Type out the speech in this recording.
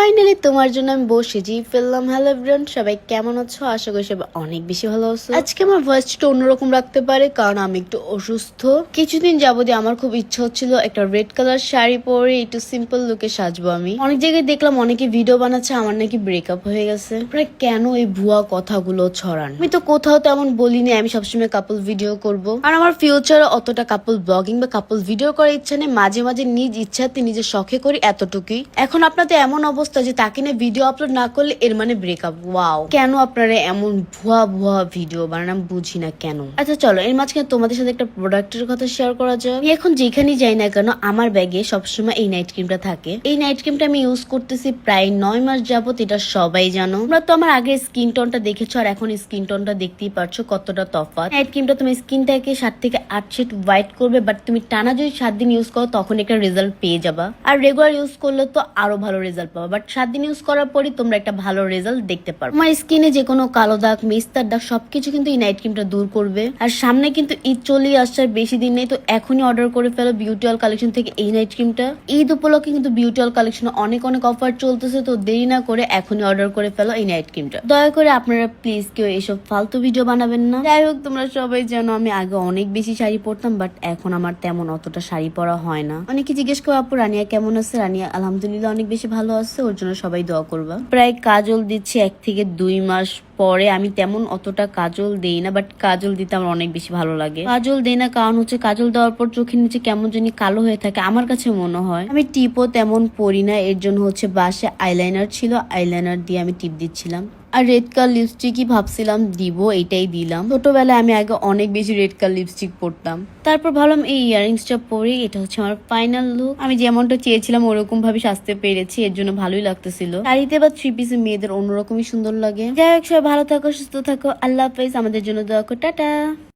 Finally তোমার জন্য আমি বসেছি ফেললাম। হ্যালো এভরিওয়ান, সবাই কেমন আছো? আশা করি সবাই অনেক বেশি ভালো আছো। আজকে আমার ভয়েসটা অন্যরকম রাখতে পারে কারণ আমি একটু অসুস্থ। কিছুদিন যাবতীয় আমার খুব ইচ্ছা হচ্ছিল একটা রেড কালার শাড়ি পরে একটু সিম্পল লুকে সাজবো। আমি অনেক জায়গায় দেখলাম অনেকে ভিডিও বানাচ্ছে আমার নাকি ব্রেকআপ হয়ে গেছে। আপনারা কেন এই ভুয়া কথাগুলো ছড়ান? আমি তো কোথাও তেমন বলিনি আমি সবসময় কাপল ভিডিও করব, আর আমার ফিউচারে অতটা কাপল ব্লগিং বা কাপল ভিডিও করার ইচ্ছা নেই। মাঝে মাঝে নিজ ইচ্ছাতে নিজের শখে করি, এতটুকুই। এখন আপনাদের এমন অবস্থা যে তাকে নিয়ে ভিডিও আপলোড না করলে এর মানে ব্রেকআপ। ওয়াও, কেন আপনারা এমন ভুয়া ভুয়া ভিডিও বানান? আমি বুঝি না কেন। আচ্ছা চলো, এর মাঝখানে তোমাদের সাথে একটা প্রোডাক্টের কথা শেয়ার করা যায়। আমি এখন যেখানেই যাই না কেন আমার ব্যাগে সবসময় এই নাইট ক্রিমটা থাকে। এই নাইট ক্রিমটা আমি ইউজ করতেছি প্রায় 9 মাস যাবত, এটা সবাই জানো। তোমরা তো আমার আগে স্কিন টোনটা দেখেছো আর এখন স্কিন টোনটা দেখতেই পারছো কতটা তফাৎ। নাইট ক্রিমটা তুমি স্কিনটাকে 7 থেকে 8 শেড হোয়াইট করবে, বাট তুমি টানা যদি 7 দিন ইউজ করো তখন একটা রেজাল্ট পেয়ে যাবা। আর রেগুলার ইউজ করলে তো আরো ভালো রেজাল্ট পাবা, বাট 7 দিন ইউজ করার পরই তোমরা একটা ভালো রেজাল্ট দেখতে পারো। তোমার স্কিনে যে কোনো কালো দাগ, মেস্তার দাগ সবকিছু কিন্তু এই নাইট ক্রিমটা দূর করবে। আর সামনে কিন্তু ঈদ চলেই আসছে, আর বেশি দিন নেই, তো এখনই অর্ডার করে ফেলো বিউটি অয়েল কালেকশন থেকে এই নাইট ক্রিমটা। ঈদ উপলক্ষে কিন্তু বিউটি অয়েল কালেকশন অনেক অনেক অফার চলতেছে, তো দেরি না করে এখনই অর্ডার করে ফেলো এই নাইট ক্রিমটা। দয়া করে আপনারা প্লিজ কেউ এইসব ফালতু ভিডিও বানাবেন না। যাই হোক, তোমরা সবাই জানো আমি আগে অনেক বেশি শাড়ি পরতাম, বাট এখন আমার তেমন অতটা শাড়ি পরা হয় না। অনেকে জিজ্ঞেস করে আপু রানিয়া কেমন আছে? রানিয়া আলহামদুলিল্লাহ অনেক বেশি ভালো আছে, ওর জন্য সবাই দোয়া করবা। প্রায় কাজল দিচ্ছি 1 থেকে 2 মাস পরে। আমি তেমন অতটা কাজল দেই না, বাট কাজল দিতে আমার অনেক বেশি ভালো লাগে। কাজল দেই না কারণ হচ্ছে কাজল দেওয়ার পর চোখের নিচে কেমন জানি কালো হয়ে থাকে আমার কাছে মনে হয়। আমি টিপও তেমন পরি না, এর জন্য হচ্ছে বাসে আইলাইনার ছিল, আইলাইনার দিয়ে আমি টিপ দিচ্ছিলাম। আর রেড কালার লিপস্টিকই ভাবছিলাম দিব, এটাই দিলাম। ছোটবেলায় আমি আগে অনেক বেশি রেড কালার লিপস্টিক পরতাম, তারপর ভাবলাম এই ইয়ারিংসটা পরে এটা হচ্ছে আমার ফাইনাল লুক। আমি যেমনটা চেয়েছিলাম ওরকম ভাবে সাজতে পেরেছি, এর জন্য ভালোই লাগতেছিল। শাড়িতে বা 3 পিসে মেয়েদের অন্যরকমই সুন্দর লাগে। যাই হোক, সবাই ভালো থাকো, সুস্থ থাকো, আল্লাহ হাফেজ। আমাদের জন্য দোয়া করো, টাটা।